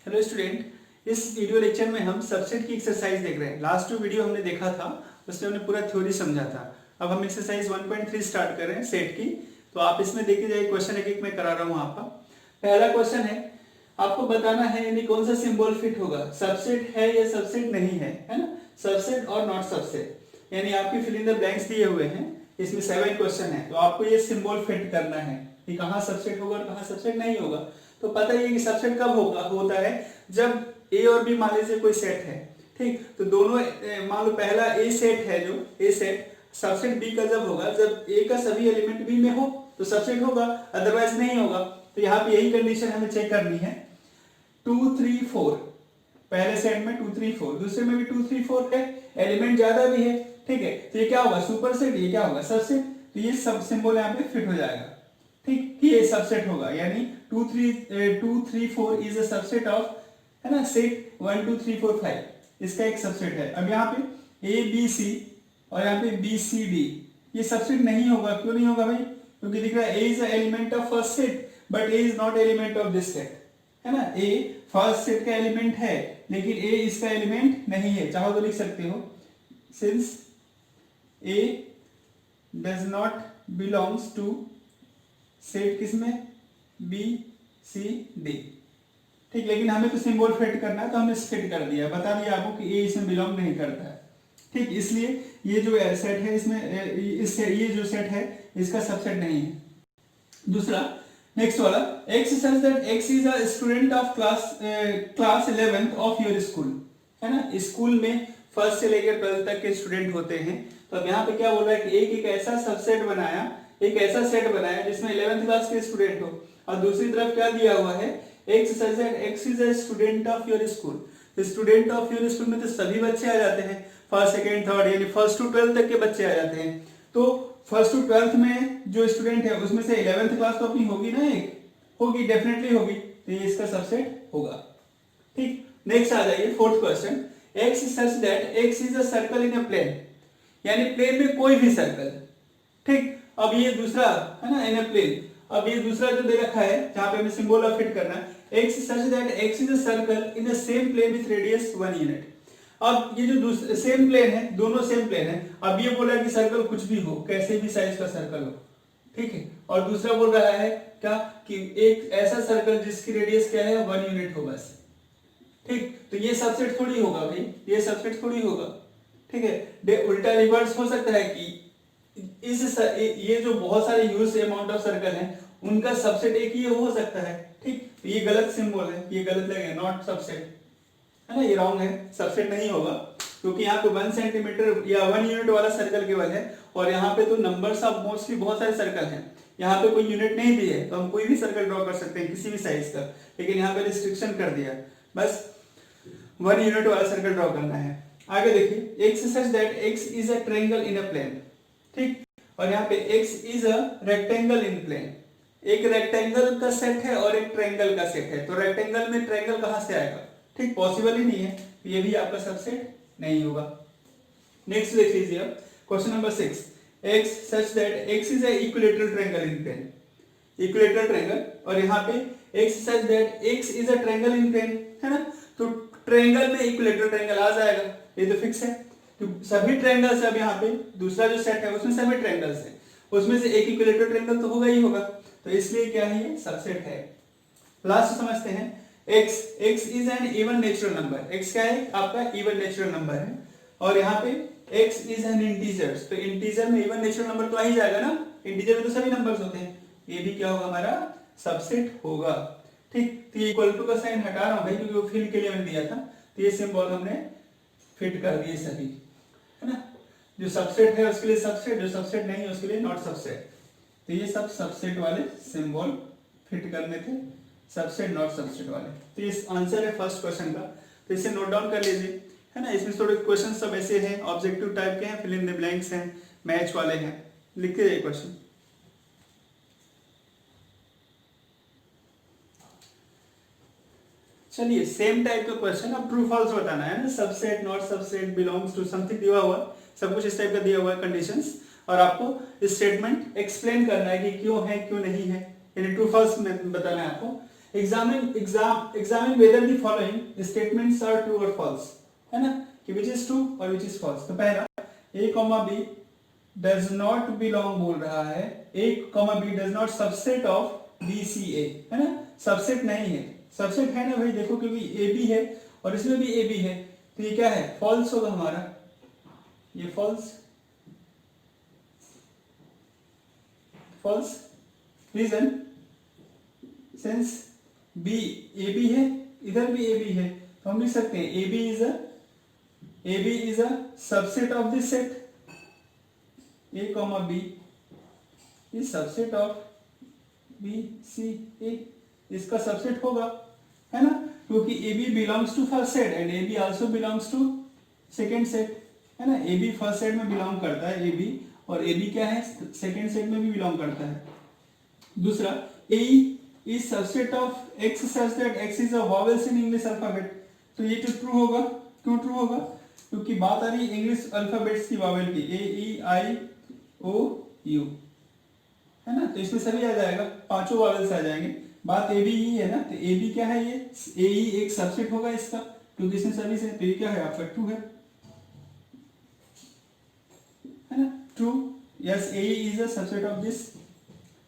Hello student, इस video lecture में हम सबसेट की एक्सरसाइज देख रहे हैं। लास्ट जो वीडियो हमने देखा था उसमें हमने पूरा थ्योरी समझा था। अब हम एक्सरसाइज 1.3 स्टार्ट कर रहे हैं सेट की। तो आप इसमें देखते जाइए, क्वेश्चन एक एक मैं करा रहा हूँ आपका। पहला क्वेश्चन है, आपको बताना है यानी कौन सा सिंबल फिट होगा, सबसेट है या सबसेट नहीं है ना। सबसेट और नॉट सबसेट, यानी आपकी फिल इन द ब्लैंक्स दिए हुए हैं। इसमें 7 क्वेश्चन है, तो आपको ये सिंबल फिट करना है कि कहाँ सबसेट होगा और कहाँ सबसेट नहीं होगा। तो पता ही है कि सबसेट कब होता है, जब ए और बी मान लीजिए कोई सेट है, ठीक। तो दोनों मान लो पहला ए सेट है, जो ए सेट सबसेट बी का जब होगा, जब ए का सभी एलिमेंट बी में हो तो सबसेट होगा, अदरवाइज नहीं होगा। तो यहाँ पे यही कंडीशन हमें चेक करनी है। 2 3 4 पहले सेट में 2 3 4, दूसरे में भी 2 3 4 है, एलिमेंट ज्यादा भी है, ठीक है। तो ये क्या होगा, सुपर सेट, ये क्या होगा, सबसेट। तो ये सब सिंबल यहाँ पे फिट हो जाएगा, ठीक। कि ये सबसेट होगा, यानी 2 3 4 इज अ सबसेट ऑफ, है ना, सेट 1 2 3 4 5, इसका एक सबसेट है। अब यहाँ पे ए बी सी और यहाँ पे बी सी डी, ये सबसेट नहीं होगा। क्यों नहीं होगा भाई? क्योंकि दिख रहा है A is element of first set but A is not element of this set, है ना। ए फर्स्ट सेट का एलिमेंट है लेकिन ए इसका एलिमेंट नहीं है। चाहो तो लिख सकते हो, since A does not belongs to set किसमें, बी सी डी, ठीक। लेकिन हमें तो सिंबल फिट करना है, तो हमने फिट कर दिया, बता दिया आपको कि ए इसमें बिलोंग नहीं करता है, ठीक। इसलिए ये जो सेट है इसमें ये जो सेट है इसका सबसेट नहीं है। दूसरा नेक्स्ट वाला, x such that x is a student of class 11th of your school, है ना। स्कूल में फर्स्ट से लेकर 12th तक के स्टूडेंट होते हैं। तो अब यहाँ पे क्या बोल रहा है कि एक ऐसा सबसेट बनाया, एक ऐसा सेट बनाया जिसमें 11th क्लास के स्टूडेंट हो, और दूसरी तरफ क्या दिया हुआ है, x such that x is a student of your school. तो स्टूडेंट ऑफ योर स्कूल में तो सभी बच्चे आ जाते हैं, फर्स्ट सेकंड थर्ड, यानी फर्स्ट टू 12th तक के बच्चे आ जाते हैं। तो फर्स्ट टू 12th में जो स्टूडेंट है उसमें से 11th क्लास तो अपनी होगी ना, एक होगी, डेफिनेटली होगी। तो ये इसका सबसेट होगा, ठीक। नेक्स्ट आ जाइए, fourth question, x such that x is a circle in a plane, यानी प्लेन में कोई भी सर्कल, ठीक। अब ये दूसरा है ना, इन अ प्लेन। अब ये दूसरा जो दे रखा है जहां पे हमें सिंबल फिट करना है, x such that x is a circle in the same plane with radius 1 unit. अब ये जो सेम प्लेन है, दोनों सेम प्लेन है। अब ये बोला कि सर्कल कुछ भी हो, कैसे भी साइज का सर्कल हो, ठीक है। और दूसरा बोल रहा है क्या, कि एक ऐसा सर्कल जिसकी रेडियस क्या है, 1 यूनिट हो बस, ठीक। तो ये सबसेट थोड़ी होगा भाई, ये सबसेट थोड़ी होगा, ठीक है। उल्टा रिवर्स हो सकता है कि ये जो बहुत सारे यूज अमाउंट ऑफ सर्कल हैं उनका सबसेट एक ही हो सकता है, ठीक। तो ये गलत सिंबल है, ये गलत लगेगा, नॉट सबसेट, है ना, ये रॉन्ग है, सबसेट नहीं होगा। क्योंकि यहाँ पे 1 सेंटीमीटर या 1 यूनिट वाला सर्कल केवल है, और यहाँ पे तो नंबर्स ऑफ मोस्टली बहुत सारे सर्कल हैं। यहाँ पे कोई यूनिट नहीं दी है, तो हम कोई भी सर्कल ड्रॉ कर सकते हैं किसी भी साइज का, लेकिन यहाँ पे रिस्ट्रिक्शन कर दिया, बस 1 यूनिट वाला सर्कल ड्रॉ करना है। आगे देखिए, x such that x is a triangle in a plane, ठीक। और यहाँ पे x is a rectangle in plane, एक रेक्टेंगल का सेट है और एक ट्रायंगल का सेट है। तो रेक्टेंगल में ट्रायंगल कहां से आएगा, ठीक, पॉसिबल ही नहीं है। तो ये भी आपका सबसेट नहीं होगा। नेक्स्ट देख लीजिए अब, question number 6, x such that x is a equilateral triangle in plane, equilateral triangle. और यहाँ पे x such that x is a triangle in plane, है ना। तो ट्रायंगल में इक्विलैटरल ट्रायंगल आ जाएगा, ये तो फिक्स है। तो सभी ट्रायंगल्स, अब यहाँ पे दूसरा जो सेट है उसमें सभी ट्रायंगल्स है, उसमें से एक इक्विलैटरल ट्रायंगल तो होगा ही होगा। तो इसलिए क्या है, ये सबसेट है। लास्ट समझते हैं, x is an even natural number, x क्या है, आपका इवन नेचुरल नंबर है। और यहाँ पे x इज एन इंटीजर, तो इंटीजर में इवन नेचुरल नंबर तो आ ही जाएगा ना, इंटीजर में तो सभी नंबर्स होते हैं। ये भी क्या होगा, हमारा सबसेट होगा, ठीक। तो ये इक्वल टू का साइन हटा रहा हूं भाई, क्योंकि वो फिल के लिए मैंने दिया था। तो ये सिंबल हमने फिट कर दिए सभी, है ना। जो सबसेट है उसके लिए सबसेट, जो सबसेट नहीं है उसके लिए नॉट सबसेट। तो ये सब सबसेट वाले सिंबल फिट करने थे, सबसेट नॉट सबसेट वाले। तो ये आंसर है फर्स्ट क्वेश्चन का, तो इसे नोट डाउन कर लीजिए, है ना। इसमें थोड़े क्वेश्चन सब ऐसे हैं, ऑब्जेक्टिव टाइप के हैं, फिल इन द ब्लैंक्स हैं, मैच वाले हैं। लिखते जाइए क्वेश्चन। चलिए, सेम टाइप का क्वेश्चन, अब ट्रू फॉल्स बताना है ना, subset not subset, belongs to something दिया हुआ, सब कुछ इस टाइप का दिया हुआ है कंडीशंस, और आपको स्टेटमेंट एक्सप्लेन करना है कि क्यों है क्यों नहीं है, यानी ट्रू फॉल्स में बताना है आपको। Examine whether the following statements are true और फॉल्स, है ना, कि विच इज ट्रू और विच इज फॉल्स। तो पहला a comma b does not belong बोल रहा है, a comma b does not subset of b c a, है ना, सबसेट नहीं है, सबसेट है ना भाई, देखो क्योंकि a b है और इसमें भी a b है, तो ये क्या है, फॉल्स होगा हमारा, ये false, false. Reason, since b a b है, इधर भी a b है, तो हम लिख सकते हैं a b is a subset of this set, a comma b is subset of b c a, इसका सबसेट होगा, है ना, क्योंकि a b belongs to first set and a b also belongs to second set, है ना, a b first set में belong करता है a b, और a b क्या है, सेकंड सेट में भी बिलोंग करता है। दूसरा, a is subset of x such that x is a vowels in English alphabet, तो ये तो ट्रू होगा, क्यों ट्रू होगा, क्योंकि बात आ रही है इंग्लिश अल्फाबेट्स की वावेल की, ए ई आई ओ यू, है ना, तो इसमें सभी आ जाएगा, पांचों वावेल्स आ जाएंगे, बात ए बी ही है ना, तो ए बी क्या है, ये ए ई एक सबसेट होगा इसका, क्योंकि इसमें सभी से, तो ये क्या है आपका ट्रू है ना, true, yes A E is a subset of this.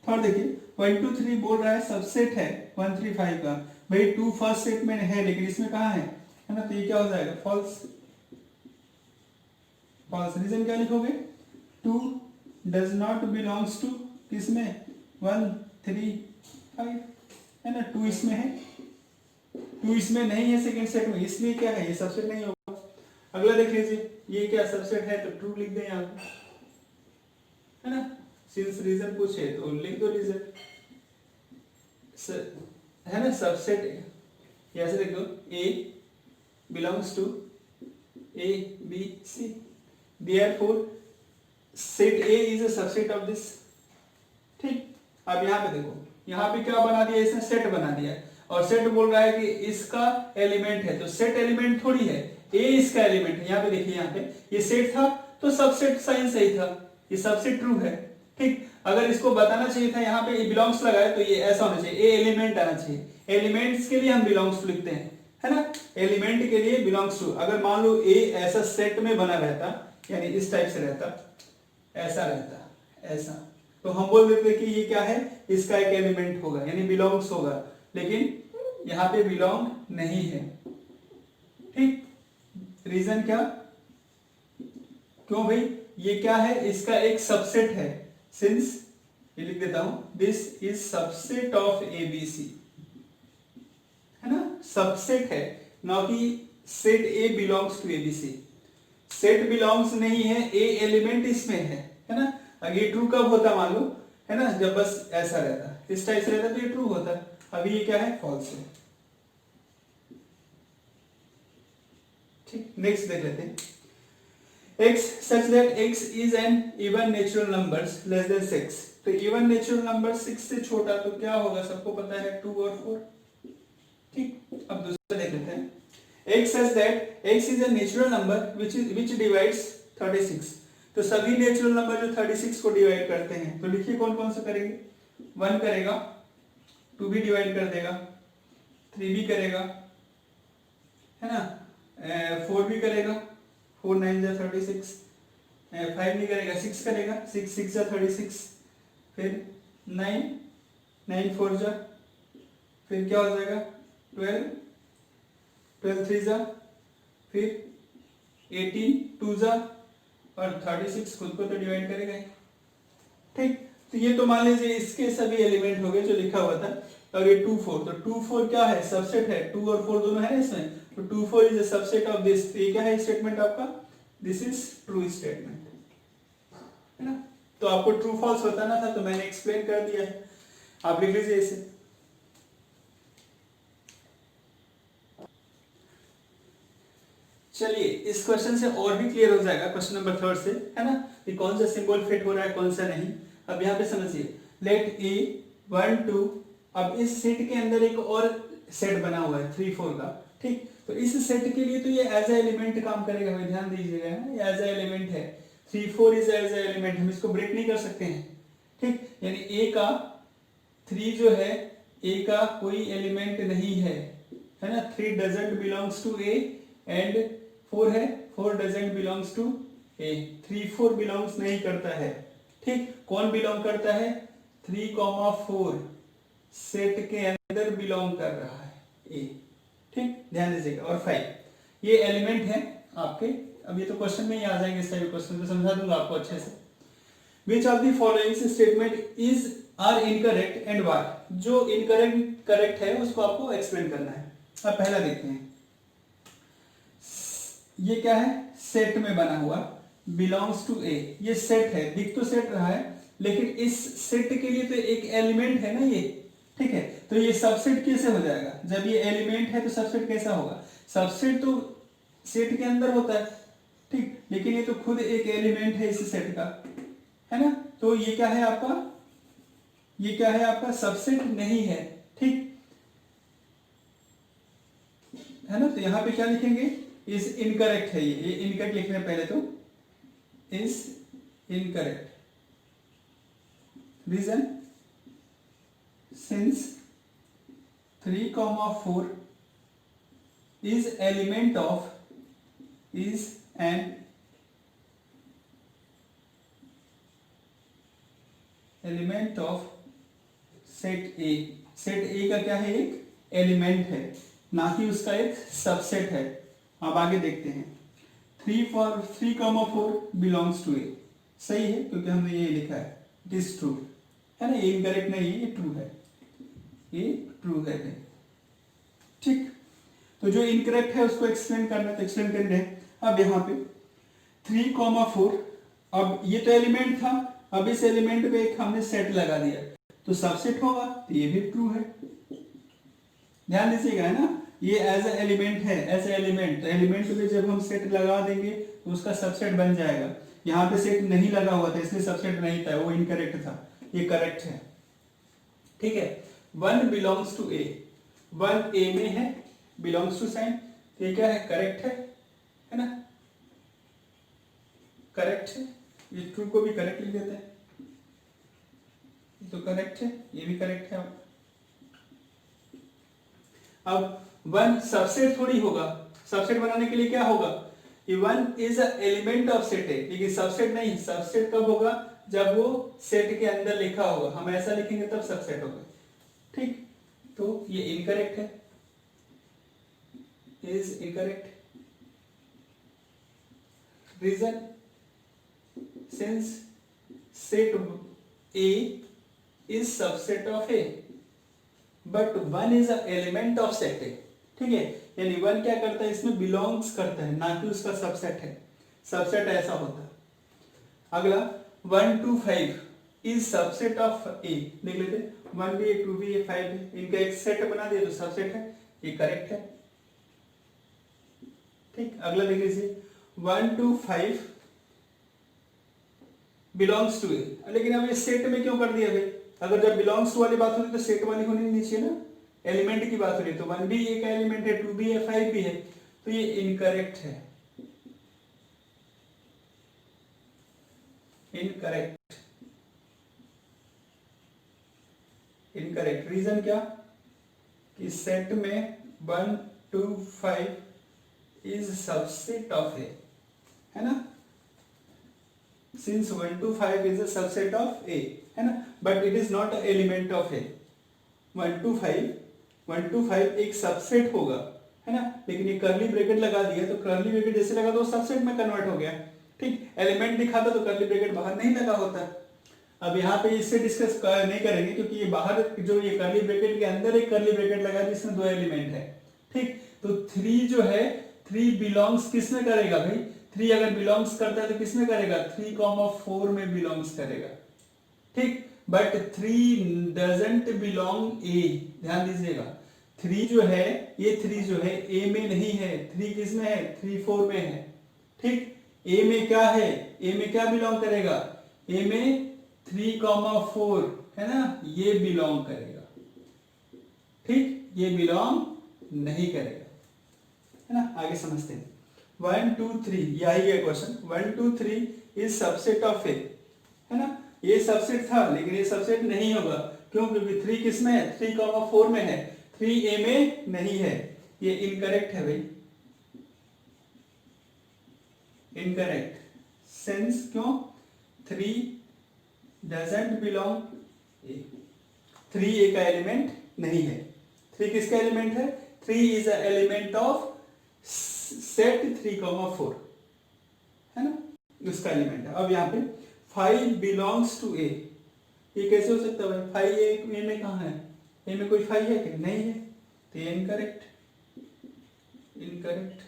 Third देखिए 1 2 3 बोल रहा है सबसेट है 1 3 5 का, भाई 2 फर्स्ट सेट में है लेकिन इसमें कहाँ है ना, तो ये क्या हो जाएगा, फॉल्स, फॉल्स। रीजन क्या लिखोगे, 2 डज नॉट बिलोंग्स टू किसमें, 1 3 5, है ना, 2 इसमें है, 2 इसमें नहीं है सेकंड सेट में, इसलिए क्या है, ये सबसेट नहीं होगा। अगला देख लीजिए, ये क्या सबसेट है, तो ट्रू लिख दें यहाँ पे, है ना, सिंस रीजन पूछे तो लिख दो रीजन, है ना, सबसेट ऐसे लिख दो, a belongs to a b c, therefore set a is a subset of this, ठीक। अब यहाँ पे देखो, यहाँ पे क्या बना दिया, इसने सेट बना दिया, और सेट बोल रहा है कि इसका एलिमेंट है, तो सेट एलिमेंट थोड़ी है, a इसका एलिमेंट है, यहाँ पे देखिए, यहाँ पे ये सेट था तो सबसेट साइन सही था, ये सबसेट ट्रू है, ठीक। अगर इसको बताना चाहिए था यहाँ पे बिलोंग्स लगाए तो ये ऐसा होना चाहिए, ए एलिमेंट आना चाहिए, एलिमेंट्स के लिए हम बिलोंग्स लिखते हैं, है ना, एलिमेंट के लिए बिलोंग्स टू। अगर मान लो ए ऐसा सेट में बना रहता, यानी इस टाइप से रहता, ऐसा रहता, ऐसा, तो हम बोल देते कि ये क्या है, इसका एक एलिमेंट होगा, यानी बिलोंग्स होगा, लेकिन यहाँ पे बिलोंग नहीं है, ठीक। रीजन क्या, क्यों भाई, ये क्या है, इसका एक सबसेट है, सिंस ये लिख देता हूं, this is subset of ABC, है ना, सबसेट है, ना कि set A belongs to ABC, set belongs नहीं है, ए एलिमेंट इसमें है ना। अगर ये ट्रू कब होता मान लो, है ना, जब बस ऐसा रहता, इस टाइप से रहता तो ये ट्रू होता, अभी ये क्या है, फॉल्स है, ठीक। नेक्स्ट देख लेते हैं, x such that x is an even natural numbers less than 6, तो even natural number 6 से छोटा तो क्या होगा, सबको पता है 2 और 4, ठीक। अब दूसरा देख लेते हैं, x such that x is a natural number which divides 36, तो सभी नेचुरल नंबर जो 36 को डिवाइड करते हैं, तो लिखिए कौन कौन से करेंगे, 1 करेगा, 2 भी डिवाइड कर देगा, 3 भी करेगा, है ना, 4 भी करेगा, 4 9 जा 36, 5 नहीं करेगा, 6 करेगा, 6 6 जा 36, फिर 9 9 4 जा, फिर क्या हो जाएगा 12 12 3 जा, फिर 18 2 जा, और 36 खुद को तो डिवाइड करेगा, ठीक। तो ये तो मान लीजिए इसके सभी एलिमेंट हो गए जो लिखा हुआ था, और ये 2 4, तो 2 4 क्या है, सबसेट है, 2 और 4 दोनों है इसमें, तो 2 4 is a subset of this, तो ये क्या है स्टेटमेंट आपका, दिस इज ट्रू स्टेटमेंट, है ना। तो आपको ट्रू फॉल्स बताना था, तो मैंने एक्सप्लेन कर दिया है, आप लिख लीजिए इसे। चलिए इस क्वेश्चन से और भी क्लियर हो जाएगा, क्वेश्चन नंबर 3 से, है ना, कि कौन सा सिंबल फिट हो रहा है कौन सा नहीं। अब यहाँ पे समझिए, लेट ए 1 2, अब इस सेट के अंदर एक और सेट बना हुआ है 3 4 का, ठीक। तो इस सेट के लिए तो ये एज ए एलिमेंट काम करेगा, भाई ध्यान दीजिएगा, ये एज ए एलिमेंट है, 3 4 इज एज ए एलिमेंट, हम इसको ब्रेक नहीं कर सकते हैं, ठीक। यानी ए का 3 जो है ए का कोई एलिमेंट नहीं है ना, 3 doesn't belongs to A and 4 है, 4 doesn't belongs to A, 3 4 belongs नहीं करता है। ठीक, कौन बिलोंग करता है? 3,4 सेट के अंदर बिलोंग कर रहा है ए। ठीक, ध्यान दीजिएगा। और 5 ये एलिमेंट है आपके। अब ये तो क्वेश्चन में ही आ जाएंगे, सही क्वेश्चन तो समझा दूंगा आपको अच्छे से। Which of the following statement is are incorrect and why? जो इनकरेक्ट करेक्ट है उसको आपको एक्सप्लेन करना है। अब पहला देखते हैं, ये क्या है? सेट में बना हुआ, बिलोंग्स टू ए। ये सेट है, दिख तो सेट रहा है, लेकिन इस सेट के लिए तो एक एलिमेंट है ना ये। ठीक है, तो ये सबसेट कैसे हो जाएगा? जब ये एलिमेंट है तो सबसेट कैसा होगा? सबसेट तो सेट के अंदर होता है, ठीक, लेकिन ये तो खुद एक एलिमेंट है इस सेट का, है ना। तो ये क्या है आपका? ये क्या है आपका? सबसेट नहीं है। ठीक है ना। तो यहां पे क्या लिखेंगे? इज इनकरेक्ट है ये इनकरेक्ट लिख रहे हैं पहले तो, is incorrect. Reason, since 3,4 is element of is an element of set A। Set A का क्या है? एक एलिमेंट है, ना कि उसका एक सबसेट है। अब आगे देखते हैं, 3,4 बिलोंग्स टू A। सही है, क्योंकि हमने ये लिखा है, इट इज ट्रू, है ना। ये इनकरेक्ट नहीं है, ये ट्रू है, ये ट्रू है। ठीक, तो जो इनकरेक्ट है उसको एक्सप्लेन करना, तो एक्सप्लेन कर रहे हैं। अब यहाँ पे 3,4, अब ये तो एलिमेंट था, अब इस एलिमेंट पे एक हमने सेट लगा दिया, तो सबसेट होगा, तो ये भी ट्रू है। ध्यान दीजिएगा, है ना। ये एज ए एलिमेंट है, एज ए एलिमेंट, तो एलिमेंट पे जब हम सेट लगा देंगे तो उसका सबसेट बन जाएगा। यहाँ पे सेट नहीं लगा हुआ था, इसलिए सबसेट नहीं था, वो इनकरेक्ट था, ये करेक्ट है। ठीक है, 1 बिलोंग्स टू ए, 1 ए में है, बिलोंग्स टू साइन, तो ये क्या है? करेक्ट है ना, करेक्ट है। ये ट्रू को भी करेक्ट लिख देते हैं, ये तो करेक्ट है, ये भी करेक्ट है। अब 1 सबसेट थोड़ी होगा, सबसेट बनाने के लिए क्या होगा? ये 1 is a element of set है, लेकिन सबसेट नहीं। सबसेट कब होगा? जब वो सेट के अंदर लिखा होगा, हम ऐसा लिखेंगे तब सबसेट होगा। ठीक, तो ये इनकरेक्ट है, is incorrect. Reason, since set A is subset of A but 1 is an element of set A। ठीक है, यानी 1 क्या करता है? इसमें बिलोंग्स करता है, ना कि उसका सबसेट है। सबसेट ऐसा होता है। अगला 1 2 5 इज सबसेट ऑफ A। देख लेते हैं, 1 भी है, 2 भी है, 5 है, इनका एक सेट बना दिया तो सबसेट है, ये करेक्ट है। ठीक, अगला देख लीजिए, 1 2 5 बिलोंग्स टू ए। लेकिन अब ये सेट में क्यों कर दिया भाई? अगर जब बिलोंग्स टू वाली बात होती तो सेट वाली होनी नहीं चाहिए ना, एलिमेंट की बात हो रही है, तो 1 भी एक एलिमेंट है, 2 भी है, 5 भी है, तो ये इनकरेक्ट है, इनकरेक्ट, इनकरेक्ट। रीजन क्या? कि सेट में 1 2 5 इज सबसेट ऑफ ए, है ना। Since 1 to 5 is a subset of A, है ना, but it is not an element of A। 1 to 5 एक सबसेट होगा, है ना, लेकिन ये करली ब्रैकेट लगा दिया, तो करली ब्रैकेट जैसे लगा तो सबसेट में कन्वर्ट हो गया। ठीक, एलिमेंट दिखाता तो करली ब्रैकेट बाहर नहीं लगा होता। अब यहाँ पे इससे डिस्कस नहीं करेंगे, क्योंकि ये बाहर जो ये करली ब्रैकेट के अंदर एक करली ब्रैकेट लगा जिसमें 2 एलिमेंट है। ठीक, तो 3 जो है, 3 बिलोंग्स किस में करेगा भाई? 3 अगर बिलोंग्स करता है तो किस में करेगा? 3,4 में बिलोंग्स करेगा। ठीक, बट 3 डजंट बिलोंग ए। ध्यान दीजिएगा, 3 जो है, ये 3 जो है ए में नहीं है, 3 किस में है? 3 4 में है। ठीक, ए में क्या है? ए में क्या बिलोंग करेगा? ए में 3,4 है ना, ये बिलोंग करेगा। ठीक, ये बिलोंग नहीं करेगा, है ना। आगे समझते हैं। 1 2 3, यही है question. 1 2 3 is subset of A, है ना। ये सबसेट था, लेकिन ये सबसेट नहीं होगा, क्यों? क्योंकि 3 किस में है? 3,4 में है, 3a में नहीं है। ये इनकरेक्ट है भाई, इनकरेक्ट। सिंस क्यों? 3 डजंट बिलोंग ए, 3a का एलिमेंट नहीं है। 3 किसका एलिमेंट है? 3 is a element of set 3,4, है ना, उसका एलिमेंट है। अब यहाँ पे 5 बिलोंग्स टू ए, ये कैसे हो सकता है भाई? 5 ए में कहाँ है? ए में कोई 5 है क्या? नहीं है, तो ये इनकरेक्ट, इनकरेक्ट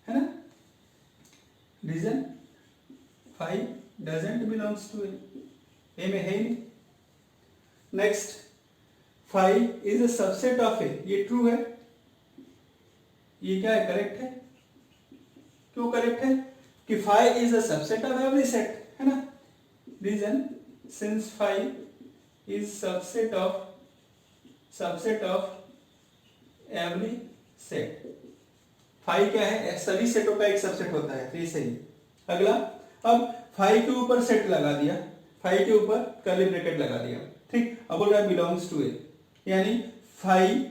है ना। Reason 5 doesn't belongs to A में है ही नहीं। Next 5 is a subset of A, ये ट्रू है, ये क्या है? करेक्ट है। क्यों करेक्ट है? कि 5 is a subset of every set, है ना। Reason since 5 is subset of every set. 5 क्या है? सभी सेटों का एक सबसेट होता है, तो ये सही है। अगला, अब 5 के ऊपर सेट लगा दिया, 5 के ऊपर कर्ली ब्रैकेट लगा दिया, ठीक। अब बोल रहा है बिलोंग्स टू ए, यानी 5,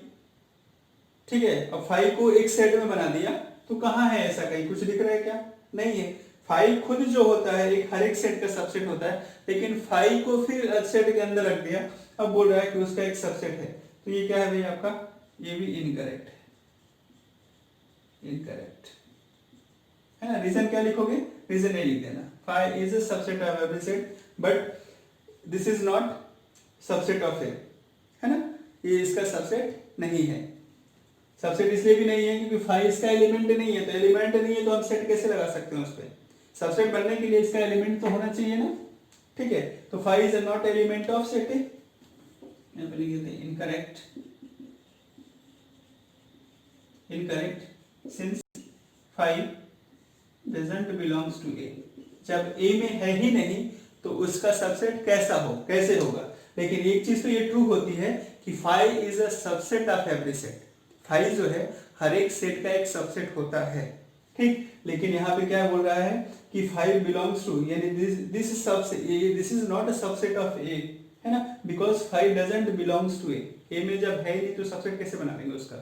ठीक है। अब 5 को एक सेट में बना दिया, तो कहाँ है? ऐसा कहीं कुछ दिख रहा है क्या? नहीं है। 5 खुद जो होता है एक हर एक सेट का सबसेट होता है, लेकिन 5 को फिर सेट के अंदर रख दिया, अब बोल रहा है कि उसका एक सबसेट है, तो ये क्या है भाई आपका? ये भी इनकरेक्ट है, इनकरेक्ट है ना। रीजन क्या लिखोगे? रीजन नहीं लिख देना। 5 is a subset of every set but this is not subset of A, है ना, ये इसका सबसेट नहीं है। सबसेट इसलिए भी नहीं है क्योंकि 5 इसका एलिमेंट नहीं है, तो एलिमेंट नहीं है तो हम सेट कैसे लगा सकते हैं उस पर? सबसेट बनने के लिए इसका एलिमेंट तो होना चाहिए ना, ठीक है। तो 5 is not element of set A, यहाँ पे लिख देते हैं incorrect, incorrect since 5 doesn't belongs to A. जब ए में है ही नहीं तो उसका सबसेट कैसे होगा? लेकिन एक चीज तो ये ट्रू होती है कि 5 is a subset of every set. 5 जो है हर एक सेट का एक सबसेट होता है, ठीक। लेकिन यहाँ पे क्या बोल रहा है कि 5 बिलोंग्स टू, यानी this is not a subset of A, है ना, because 5 doesn't belongs to A. A में जब है नहीं तो सबसेट कैसे बना लेंगे उसका,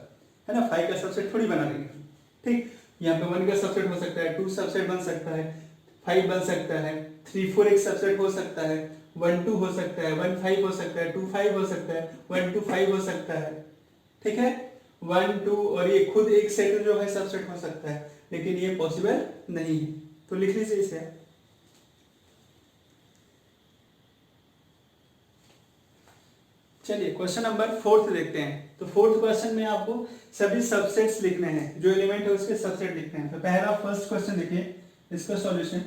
है ना। 5 का सबसेट थोड़ी बना लेंगे, ठीक। यहाँ पे 1 का सबसेट हो सकता है, 2 सबसेट बन सकता है, 5 बन सकता है, 3 4 एक सबसेट हो सकता है, 1 2 हो सकता है, 1 5 हो सकता है, 2 5 हो सकता है, 1 2 5 हो सकता है, ठीक है। 1 2 और ये खुद एक सेट जो है सबसेट हो सकता है, लेकिन ये पॉसिबल नहीं है, तो लिख लीजिए इसे। चलिए क्वेश्चन नंबर 4 देखते हैं। तो 4th क्वेश्चन में आपको सभी सबसेट्स लिखने हैं, जो एलिमेंट है उसके सबसेट लिखने हैं। तो पहला फर्स्ट क्वेश्चन देखिए, इसका सॉल्यूशन।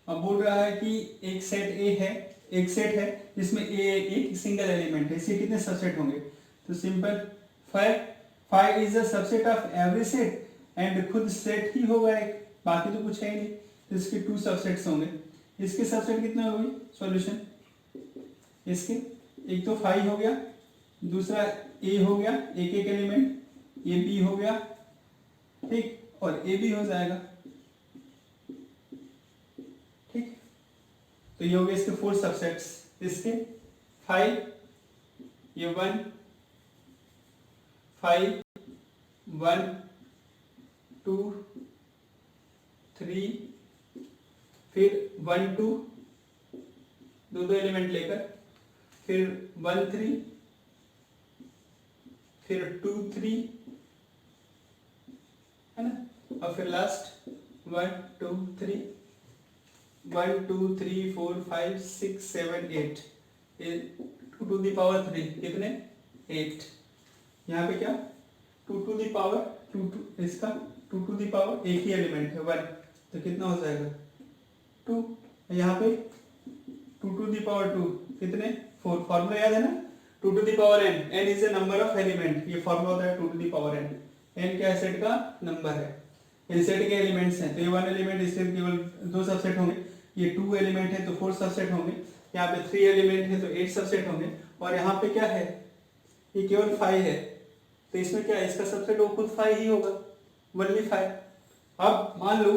अब बोल रहा है कि एक सेट ए है, एक सेट है जिसमें ए एक सिंगल एलिमेंट है, इसके कितने सबसेट होंगे? तो simple 5 is a subset of every set, and खुद सेट ही होगा एक, बाकी तो कुछ है ही नहीं, तो इसके 2 सबसेट्स होंगे। इसके सबसेट कितने होंगे? सॉल्यूशन इसके एक तो 5 हो गया, दूसरा ए हो गया, एक एक एलिमेंट, ये बी हो गया, ठीक, और ए भी हो जाएगा, ठीक। तो ये हो गए इसके 4 सबसेट्स, इसके 5, ये 1 5 1 2 3, फिर 1 2 दो एलिमेंट लेकर, फिर 1 3, फिर 2 3, है ना, और फिर लास्ट 1 2 3, 1 2 3 4 5 6 7 8, 2 to the power 3 कितने? 8। यहाँ पे क्या 2 to the power 2 इसका 2 to the power एक ही एलिमेंट है 1, तो कितना हो जाएगा 2। यहाँ पे 2 to the power 2 कितने? 4। फॉर्मूला याद है ना, 2 to the power n, n is a number of element, ये फॉर्मूला होता है 2 to the power n। n क्या है? सेट का नंबर है, इन सेट के एलिमेंट्स हैं, तो ये 1 एलिमेंट, इससे केवल 2 सबसेट होंगे, ये 2 एलिमेंट है तो 4 सबसेट होंगे, यहाँ पे 3 एलिमेंट है तो 8 सबसेट होंगे, और यहाँ पे क्या है? ये केवल 5 है, तो इसमें क्या है? इसका सबसेट वो खुद 5 ही होगा, ओनली 5। अब मान लो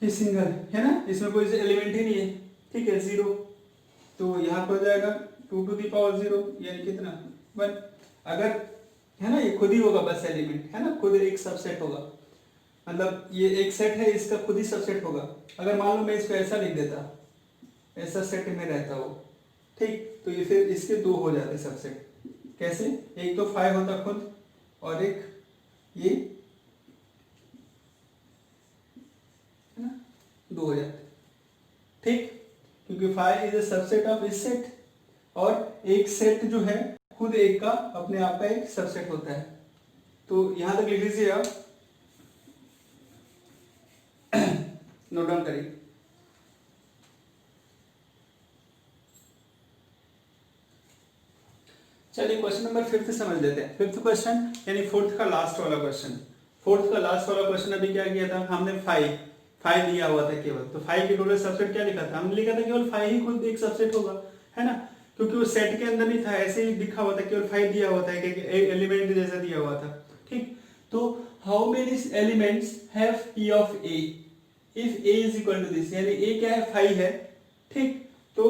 ये सिंगल है ना, इसमें कोई एलिमेंट ही नहीं है, ठीक है, 0, तो यहाँ पर हो जाएगा 2⁻0 यानी कितना 1। अगर है ना ये खुद ही होगा बस एलिमेंट है ना, खुद एक सबसेट होगा, मतलब ये एक सेट है इसका खुद ही सबसेट होगा। अगर मान लो मैं इसको ऐसा लिख देता, ऐसा सेट में रहता वो, ठीक, तो ये फिर इसके दो हो जाते सबसेट। कैसे? एक तो 5 होता खुद और एक ये है ना 2 हो जाते, ठीक, क्योंकि 5 इज अ सबसेट ऑफ इस सेट और एक सेट जो है खुद एक का अपने आप का एक सबसेट होता है। तो यहां तक लिख लीजिए आप, नोट डाउन करिए। चलिए क्वेश्चन नंबर 5 समझ लेते हैं। 5th क्वेश्चन यानी 4th का लास्ट वाला क्वेश्चन। 4th का लास्ट वाला क्वेश्चन अभी क्या किया था हमने, 5 दिया हुआ था केवल, तो 5 के टोटल सबसेट क्या लिखा था हमने, लिखा था केवल 5 ही खुद एक सबसेट होगा, है ना, क्योंकि वो सेट के अंदर नहीं था, ऐसे ही लिखा हुआ था, केवल 5 दिया हुआ था, एक एलिमेंट जैसा दिया हुआ था, ठीक। तो how many elements have p of a if a is equal to this, यानी a क्या है 5 है, ठीक। तो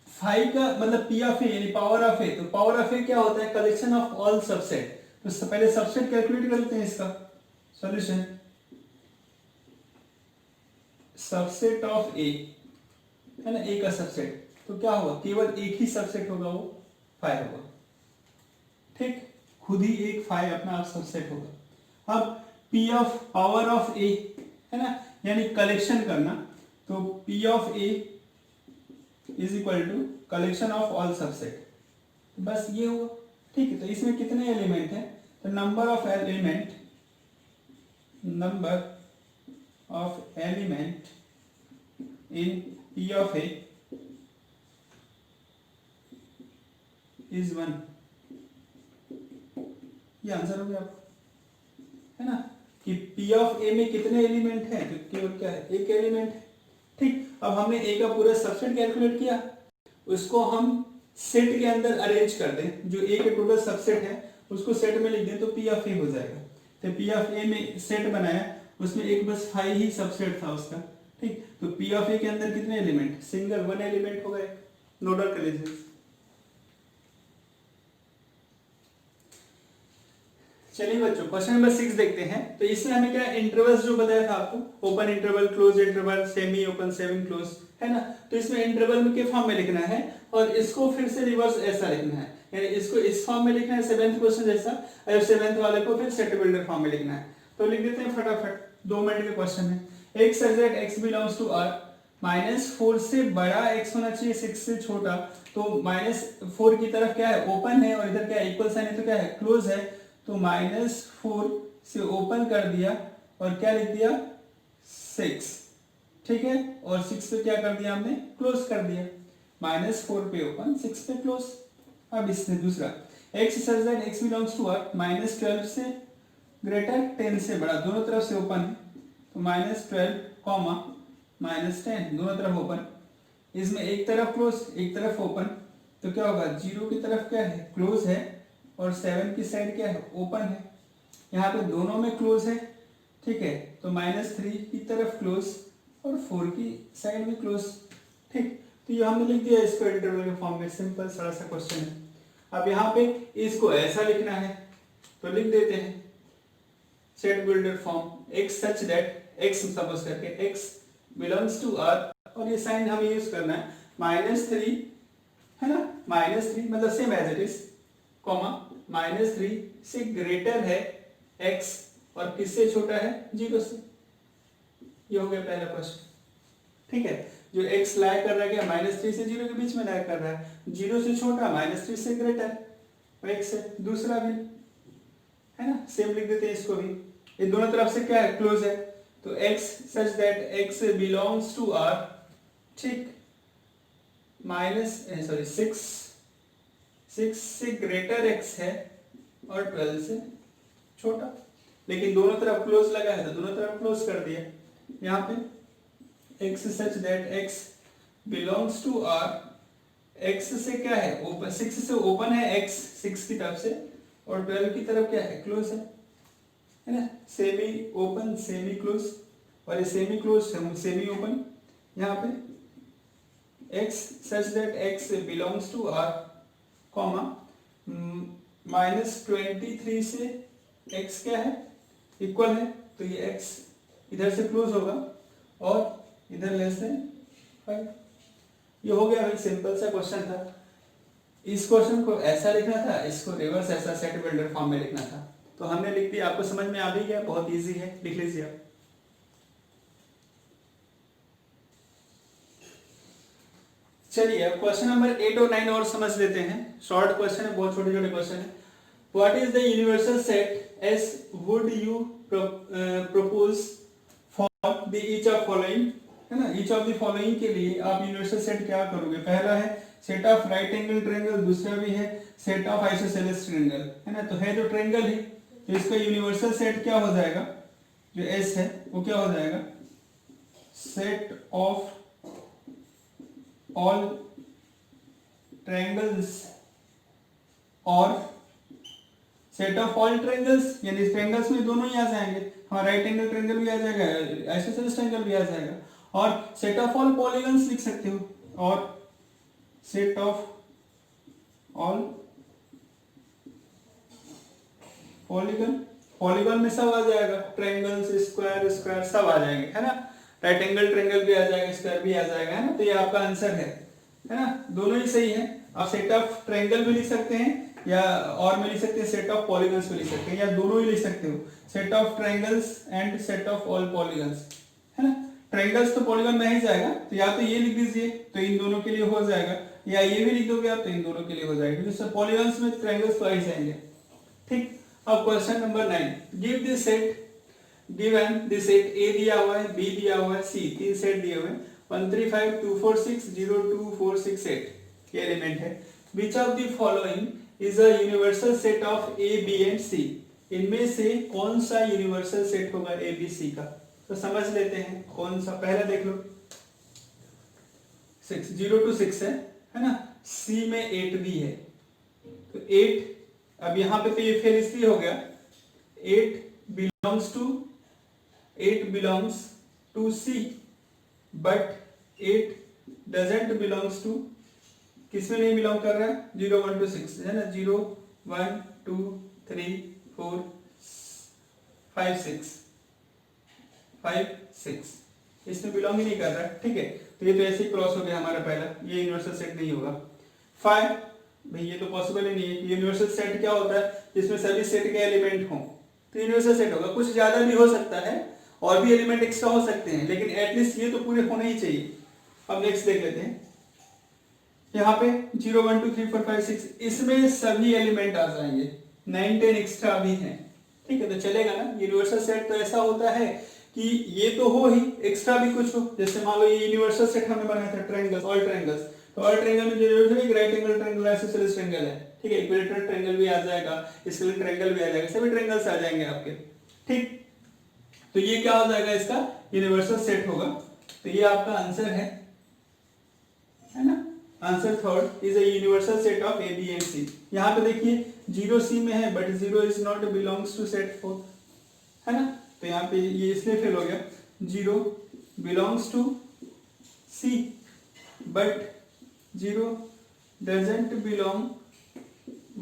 5 का मतलब p ऑफ a यानी पावर ऑफ a, तो पावर ऑफ a क्या होता है, कलेक्शन ऑफ ऑल सबसेट। तो सबसे पहले सबसेट कैलकुलेट करते हैं इसका सॉल्यूशन। सबसेट ऑफ a है ना, a का सबसेट, तो क्या होगा, केवल एक ही सबसेट होगा, वो 5 होगा, ठीक, खुद ही एक 5 अपना आप सबसेट होगा। अब p of power of a है ना, यानी कलेक्शन करना, तो p of a is equal to collection of all subset, बस ये हुआ, ठीक है। तो इसमें कितने एलिमेंट हैं, तो number of element in p of a is 1, ये आंसर हो गया आपको, है ना, कि p ऑफ a में कितने एलिमेंट हैं, तो केवल क्या है, एक एलिमेंट है, ठीक। अब हमने a का पूरा सबसेट कैलकुलेट किया, उसको हम सेट के अंदर अरेंज कर दें, जो a के टोटल सबसेट है उसको सेट में लिख दें, तो p ऑफ a हो जाएगा। तो p ऑफ a में सेट बनाया, उसमें एक बस 5 ही सबसेट था उसका, ठीक। तो p ऑफ a के अंदर कितने एलिमेंट, सिंगल 1 एलिमेंट हो गए, नोट डाउन कर लीजिए। चलिए बच्चों क्वेश्चन नंबर 6 देखते हैं। तो इसमें हमें क्या इंटरवल्स जो बताया था आपको, open interval, close interval, semi open, semi close, है ना, तो इसमें इंटरवल में के फॉर्म में लिखना है और इसको फिर से रिवर्स ऐसा लिखना है, यानी इसको इस फॉर्म में लिखना है 7th क्वेश्चन जैसा, और 7th वाले को फिर सेट बिल्डर फॉर्म में लिखना है। तो लिख देते हैं फटाफट, 2 मिनट का क्वेश्चन है। एक subject x belongs to R, -4 से बड़ा x होना चाहिए 6 से छोटा, तो -4 की तरफ क्या है, ओपन है, और इधर क्या है, इक्वल साइन है, तो क्या है, क्लोज है। तो -4 से ओपन कर दिया और क्या लिख दिया 6, ठीक है, और 6 पे क्या कर दिया हमने, क्लोज कर दिया, -4 पे ओपन 6 पे क्लोज। अब इससे दूसरा x such that x belongs to R, -12 से ग्रेटर 10 से बड़ा, दोनों तरफ से ओपन है, तो -12 कॉमा -10 दोनों तरफ ओपन, इसमें एक तरफ क्लोज एक तरफ ओपन, तो क्या होगा, 0 की तरफ क्या है, क्लोज है, और 7 की साइड क्या है, ओपन है। यहाँ पे दोनों में क्लोज है, ठीक है, तो -3 की तरफ क्लोज और 4 की साइड में क्लोज, ठीक। तो ये हमने लिख दिया इसको इंटरवल के फॉर्म में, सिंपल सा क्वेश्चन है। अब यहाँ पे इसको ऐसा लिखना है, तो लिख देते हैं set builder form, x such that x suppose करके x बिलोंग्स टू R, और ये साइन हमें यूज करना है, -3 है ना, -3 मतलब same as it is, comma -3 से ग्रेटर है x और किससे छोटा है, 0 से। ये हो गया पहला क्वेश्चन, ठीक है। जो x लाया कर रहा है क्या, -3 से 0 के बीच में लाया कर रहा है, 0 से छोटा, -3 से ग्रेटर, और x से। दूसरा भी है ना, सेम लिख देते हैं इसको भी, ये दोनों तरफ से क्या है, क्लोज है, तो x such that x belongs to R, ठीक, सिक्स से ग्रेटर x है और 12 से छोटा, लेकिन दोनों तरफ क्लोज लगा है तो दोनों तरफ क्लोज कर दिया। यहाँ पे x such that x belongs to R, x से क्या है, ओपन, 6 से ओपन है x 6 की तरफ से, और 12 की तरफ क्या है, क्लोज है ना, सेमी ओपन सेमी क्लोज, और ये सेमी क्लोज सेमी ओपन। यहाँ पे x such that x belongs to R, comma -23 से x क्या है, इक्वल है, तो ये x इधर से क्लोज होगा और इधर लेस देन 5। ये हो गया भाई, सिंपल सा क्वेश्चन था। इस क्वेश्चन को ऐसा लिखना था, इसको रिवर्स ऐसा सेट बिल्डर फॉर्म में लिखना था, तो हमने लिख दिया। आपको समझ में आ भी गया, बहुत इजी है, लिख लीजिए आप। चलिए अब क्वेश्चन नंबर 8 और 9 और समझ लेते हैं। शॉर्ट क्वेश्चन है, बहुत छोटे छोटे क्वेश्चन है। What is the universal set S would you propose for the each of following, है ना। ईच ऑफ द फॉलोइंग के लिए आप यूनिवर्सल सेट क्या करोगे? पहला है set of right angle triangle, दूसरा भी है सेट ऑफ आइसोसेलेस ट्रायंगल, है ना। तो है तो ट्रायंगल ही, तो इसका यूनिवर्सल सेट क्या हो जाएगा, जो एस है वो क्या हो जाएगा, सेट ऑफ ऑल ट्रायंगल्स और सेट ऑफ ऑल ट्रायंगल्स, यानी ट्रायंगल्स में दोनों ही आ जाएंगे, हाँ राइट एंगल ट्रायंगल भी आ जाएगा, आइसोसेलेस ट्रायंगल भी आ जाएगा, और सेट ऑफ ऑल पॉलीगन्स लिख सकते हो, और सेट ऑफ ऑल पॉलीगन में सब आ जाएगा, ट्रायंगल्स, स्क्वायर, स्क्वायर सब आ जाएंगे, है ना। राइट एंगल ट्रायंगल भी आ जाएगा, स्क्वायर भी आ जाएगा, है ना। तो ये आपका आंसर है ना। दोनों ही सही है। आप सेट ऑफ ट्रायंगल भी लिख सकते हैं, या और में लिख सकते हैं सेट ऑफ पॉलीगन्स भी लिख सकते हैं, या दोनों ही लिख सकते हो, set of triangles and set of all polygons, है ना। ट्रायंगल्स तो पॉलीगन में ही जाएगा, तो या तो ये लिख दीजिए तो इन दोनों के लिए हो जाएगा, या ये भी लिख दोगे आप तो इन दोनों के लिए हो जाएगा, क्योंकि पॉलीगन्स में ट्रायंगल्स तो आ ही जाएंगे। ठीक। अब question number 9, give this set, given this set ए दिया हुआ है, बी दिया हुआ है, सी, तीन सेट दिए हुए हैं, 1 3 5 2 4 6 0 2 4 6 8 ये एलिमेंट है। Which of the following is a universal set of A B and C, इनमें से कौन सा यूनिवर्सल सेट होगा ए बी सी का? तो समझ लेते हैं कौन सा। पहला देख लो, 6 0 to 6 है ना। सी में 8 भी है, तो 8, अब यहां पे तो ये फेल इसलिए हो गया, 8 belongs to C, but 8 doesn't belongs to, किसमें नहीं बिलोंग कर रहा है, 0 1 2 6 है ना। 0 1 2 3 4 5 6 इसमें बिलोंग ही नहीं कर रहा है। ठीक है, तो ये तो ऐसे ही क्रॉस हो गया हमारा पहला, ये यूनिवर्सल सेट नहीं होगा। 5 भाई ये तो पॉसिबल ही नहीं है कि यूनिवर्सल सेट क्या होता है, जिसमें सभी सेट के एलिमेंट हों, तो यूनिवर्सल सेट होगा। कुछ ज्यादा भी हो सकता है और भी एलिमेंट एक्स्ट्रा हो सकते हैं, लेकिन एटलीस्ट ये तो पूरे होने ही चाहिए। अब नेक्स्ट देख लेते हैं, यहाँ पे 0 1 2 3 4 5 6 इसमें सभी एलिमेंट आ जाएंगे, 9 10 एक्स्ट्रा भी हैं। ठीक है, तो चलेगा ना। यूनिवर्सल सेट तो ऐसा होता है कि ये तो हो ही, एक्स्ट्रा भी कुछ हो। जैसे मान लो ये यूनिवर्सल सेट हमने बनाया था ट्रायंगल्स, ऑल ट्रायंगल्स, तो ऑल ट्रायंगल में जो है right angle triangle, isosceles triangle है। ठीक है, इक्विलेटरल ट्रायंगल भी आ जाएगा, स्केलेटल ट्रायंगल भी आ जाएगा, सभी ट्रायंगल्स आ जाएंगे आपके। ठीक, तो ये क्या हो जाएगा, इसका यूनिवर्सल सेट होगा। तो ये आपका आंसर है ना। Answer third is a universal set of A B and C. यहाँ पे देखिए 0 सी में है, but 0 is not belongs to set 4, है ना। तो यहाँ पे ये इसलिए फेल हो गया, 0 belongs to C but 0 doesn't belong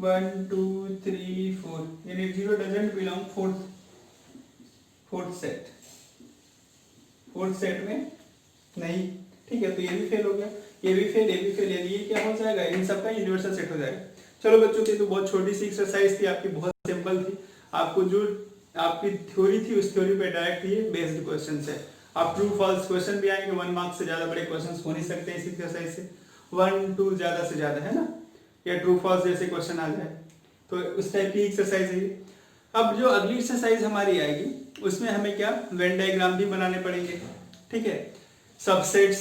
1 2 3 4, यानी 0 डजंट बिलोंग फोर्थ सेट में नहीं। ठीक है, तो ये भी फेल हो गया, ये भी फेल, ये भी फेल, यानी ये क्या हो जाएगा, इन सबका यूनिवर्सल सेट हो जाएगा। चलो बच्चों की तो बहुत छोटी सी एक्सरसाइज थी आपकी, बहुत सिंपल थी। आपको जो आपकी थ्योरी थी उस थ्योरी पे डायरेक्ट ये बेस्ड क्वेश्चन है। आप ट्रू फॉल्स क्वेश्चन भी आएंगे, 1 मार्क्स से ज्यादा बड़े क्वेश्चन हो नहीं सकते इस एक्सरसाइज से, 1 2 ज्यादा से ज्यादा, है ना। या ट्रू फॉल्स जैसे क्वेश्चन आ जाए तो उस टाइप की एक्सरसाइज है। अब जो अगली एक्सरसाइज हमारी आएगी उसमें हमें क्या, वेन डायग्राम भी बनाने पड़ेंगे। ठीक है, सबसेट्स,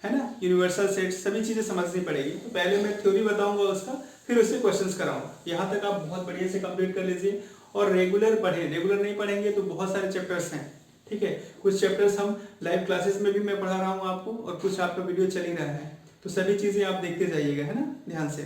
है ना, यूनिवर्सल सेट्स, सभी चीजें समझनी पड़ेगी। तो पहले मैं थ्योरी बताऊंगा उसका, फिर उससे क्वेश्चंस कराऊंगा। यहाँ तक आप बहुत बढ़िया से कंप्लीट कर लीजिए और रेगुलर पढ़ें। रेगुलर नहीं पढ़ेंगे तो बहुत सारे चैप्टर्स हैं। ठीक है, कुछ चैप्टर्स हम लाइव क्लासेस में भी मैं पढ़ा रहा हूँ आपको, और कुछ आपका वीडियो चल ही रहा है, तो सभी चीजें आप देखते जाइएगा, है ना, ध्यान से।